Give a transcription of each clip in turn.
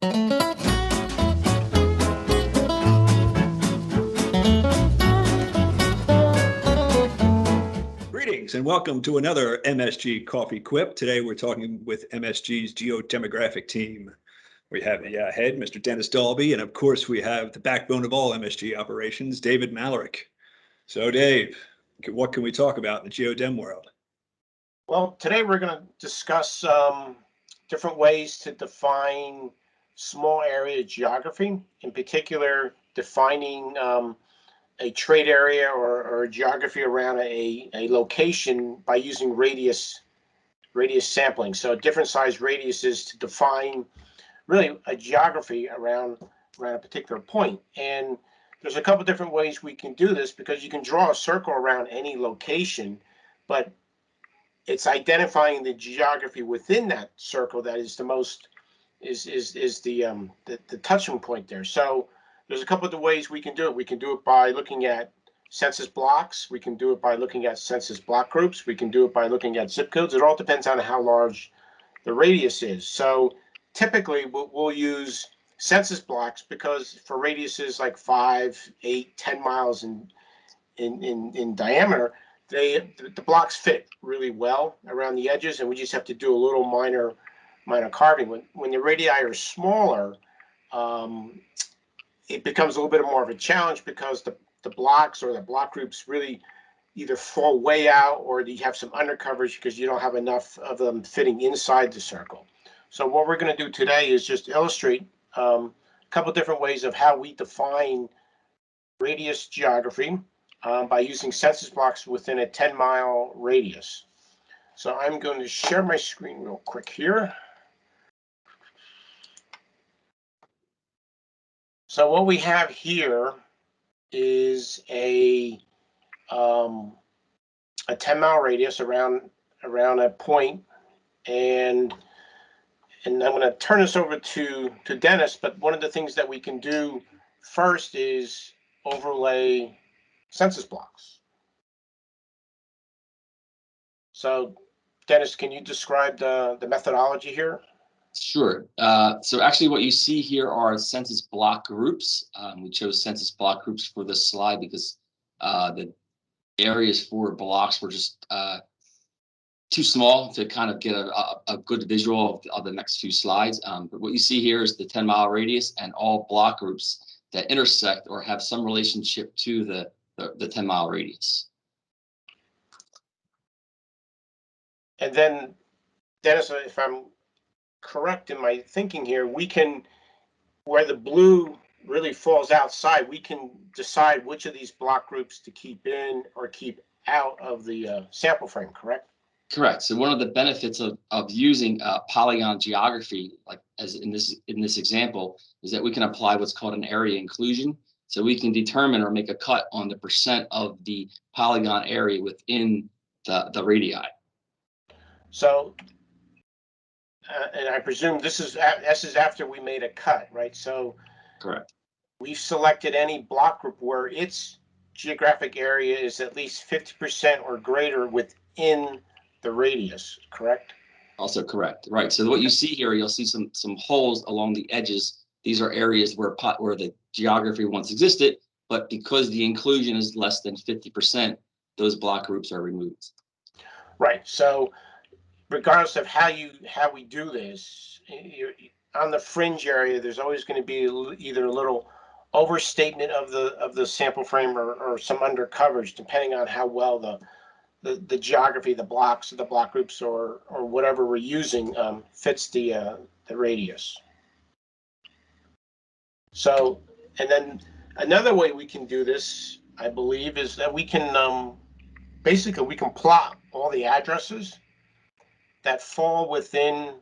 Greetings and welcome to another MSG Coffee Quip. Today we're talking with MSG's Geodemographic team. We have the head, Mr. Dennis Dalbey, and of course we have the backbone of all MSG operations, David Malarek. So Dave, what can we talk about in the geodem world? Well, today we're going to discuss different ways to define small area geography, in particular defining a trade area or a geography around a location by using radius sampling. So different size radiuses to define really a geography around a particular point. And there's a couple different ways we can do this, because you can draw a circle around any location, but it's identifying the geography within that circle that is the most the touching point there. So there's a couple of the ways we can do it. We can do it by looking at census blocks. We can do it by looking at census block groups. We can do it by looking at zip codes. It all depends on how large the radius is. So typically we'll use census blocks because for radiuses like 5, 8, 10 miles in diameter, the blocks fit really well around the edges, and we just have to do a little minor carving. When the radii are smaller, it becomes a little bit more of a challenge, because the blocks or the block groups really either fall way out or you have some undercoverage because you don't have enough of them fitting inside the circle. So what we're going to do today is just illustrate a couple different ways of how we define radius geography by using census blocks within a 10-mile radius. So I'm going to share my screen real quick here. So what we have here is a 10-mile radius around a point, and I'm going to turn this over to Dennis. But one of the things that we can do first is overlay census blocks. So Dennis, can you describe the methodology here? Sure. So actually what you see here are census block groups. We chose census block groups for this slide because the areas for blocks were just too small to kind of get a good visual of the next few slides. But what you see here is the 10-mile radius and all block groups that intersect or have some relationship to the 10-mile radius. And then, Dennis, if I'm correct in my thinking here, we can, where the blue really falls outside, we can decide which of these block groups to keep in or keep out of the sample frame, correct? Correct. So one of the benefits of using polygon geography, like as in this example, is that we can apply what's called an area inclusion. So we can determine or make a cut on the percent of the polygon area within the radii. So, and I presume this is after we made a cut, right? So, correct. We've selected any block group where its geographic area is at least 50% or greater within the radius, correct? Also correct, right? So what you see here, you'll see some holes along the edges. These are areas where the geography once existed, but because the inclusion is less than 50%, those block groups are removed. Right. So regardless of how we do this, on the fringe area, there's always going to be either a little overstatement of the sample frame or some under coverage, depending on how well the geography, the blocks, the block groups, or whatever we're using fits the radius. So, and then another way we can do this, I believe, is that we can basically we can plot all the addresses that fall within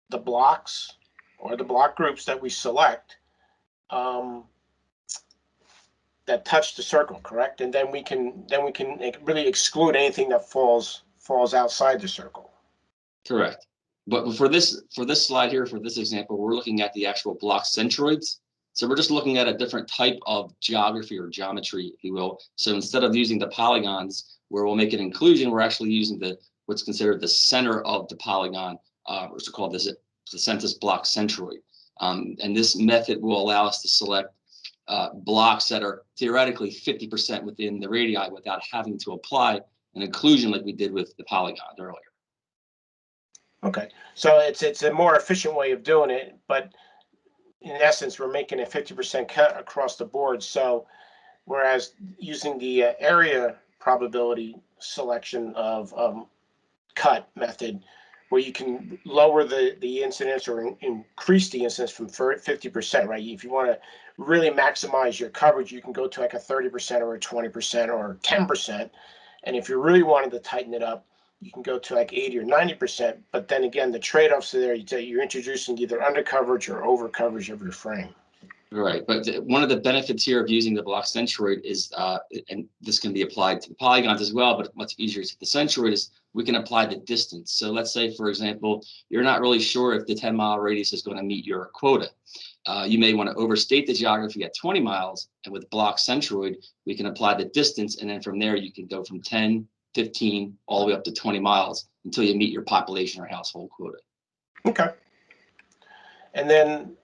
the blocks or the block groups that we select that touch the circle, correct? And then we can really exclude anything that falls outside the circle. Correct. But for this slide here, for this example, we're looking at the actual block centroids. So we're just looking at a different type of geography or geometry, if you will. So instead of using the polygons where we'll make an inclusion, we're actually using what's considered the center of the polygon, what's called the census block centroid. And this method will allow us to select blocks that are theoretically 50% within the radii without having to apply an inclusion like we did with the polygons earlier. Okay, so it's a more efficient way of doing it, but in essence, we're making a 50% cut across the board. So whereas using the area probability selection of cut method, where you can lower the incidence or increase the incidence from 50%, right? If you want to really maximize your coverage, you can go to like a 30% or a 20% or 10%. And if you really wanted to tighten it up, you can go to like 80 or 90%. But then again, the trade-offs are there. You're introducing either under coverage or over coverage of your frame. Right, but one of the benefits here of using the block centroid is, and this can be applied to the polygons as well, but much easier to the centroid, is we can apply the distance. So let's say, for example, you're not really sure if the 10-mile radius is going to meet your quota. You may want to overstate the geography at 20 miles, and with block centroid, we can apply the distance, and then from there you can go from 10, 15, all the way up to 20 miles until you meet your population or household quota. Okay. And then,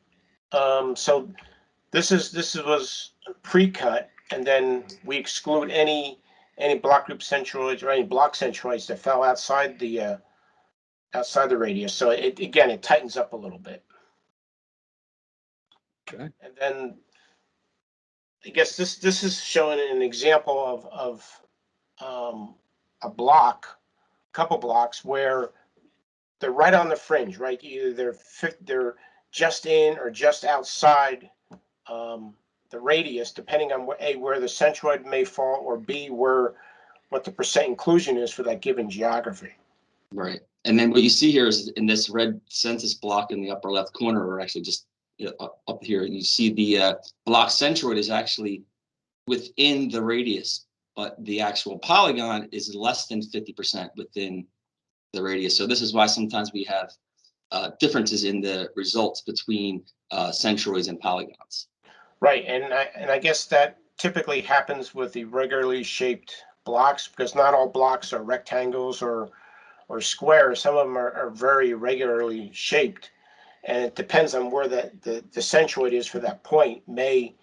so this was pre-cut, and then we exclude any block group centroids or any block centroids that fell outside the radius. So it tightens up a little bit. Okay. And then I guess this is showing an example of a couple blocks where they're right on the fringe, right? Either they're just in or just outside the radius, depending on where the centroid may fall, or B, what the percent inclusion is for that given geography. Right. And then what you see here is in this red census block in the upper left corner, or actually just up here, you see the block centroid is actually within the radius, but the actual polygon is less than 50% within the radius. So this is why sometimes we have differences in the results between centroids and polygons. Right, and I guess that typically happens with the regularly shaped blocks, because not all blocks are rectangles or squares. Some of them are very regularly shaped, and it depends on where the centroid is for that point may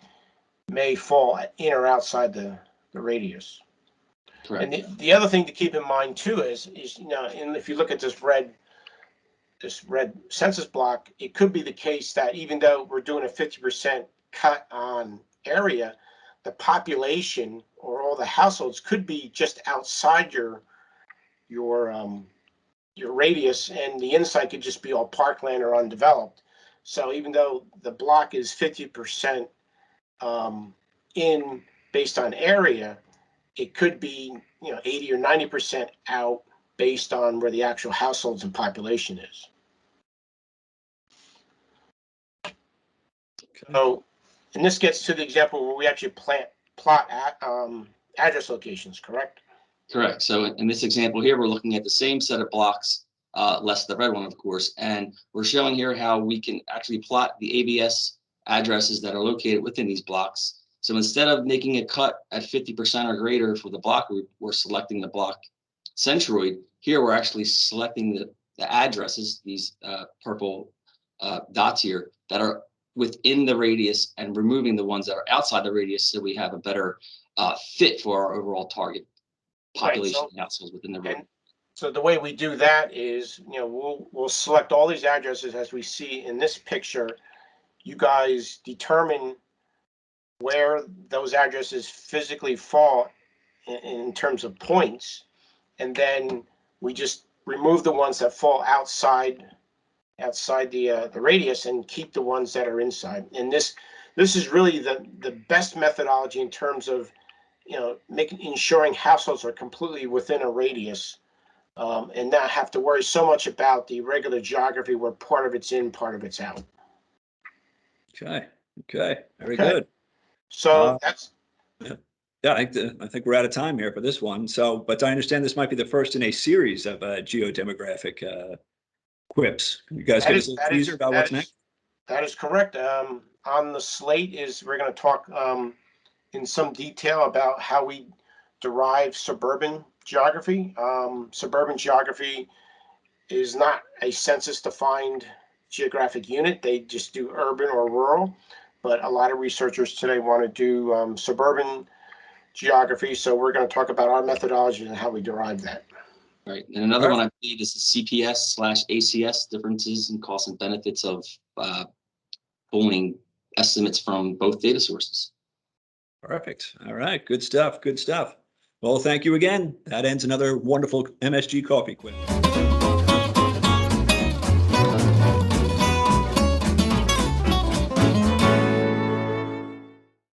fall in or outside the radius. Correct. And the other thing to keep in mind too is and if you look at this red census block, it could be the case that even though we're doing a 50% cut on area, the population or all the households could be just outside your radius, and the inside could just be all parkland or undeveloped. So even though the block is 50% in based on area, it could be 80 or 90% out based on where the actual households and population is. Okay. So, and this gets to the example where we actually plot address locations, correct? Correct. So in this example here, we're looking at the same set of blocks, less the red one, of course, and we're showing here how we can actually plot the ABS addresses that are located within these blocks. So instead of making a cut at 50% or greater for the block group, we're selecting the block centroid. Here, we're actually selecting the addresses, these purple dots here, that are within the radius, and removing the ones that are outside the radius, so we have a better fit for our overall target population and households within the radius. So the way we do that is, we'll select all these addresses as we see in this picture. You guys determine where those addresses physically fall in terms of points, and then we just remove the ones that fall outside the radius and keep the ones that are inside. And this is really the best methodology in terms of ensuring households are completely within a radius, and not have to worry so much about the regular geography where part of it's in, part of it's out. Okay. Very good. So that's yeah. I think we're out of time here for this one. So, but I understand this might be the first in a series of geodemographic quips. Can you guys give us a teaser about what's next? That is correct. On the slate we're going to talk in some detail about how we derive suburban geography. Suburban geography is not a census-defined geographic unit. They just do urban or rural, but a lot of researchers today want to do suburban geography. So we're going to talk about our methodology and how we derive that. Right. And another one I believe is the CPS/ACS, differences in costs and benefits of pulling estimates from both data sources. Perfect. All right. Good stuff. Good stuff. Well, thank you again. That ends another wonderful MSG Coffee Quip.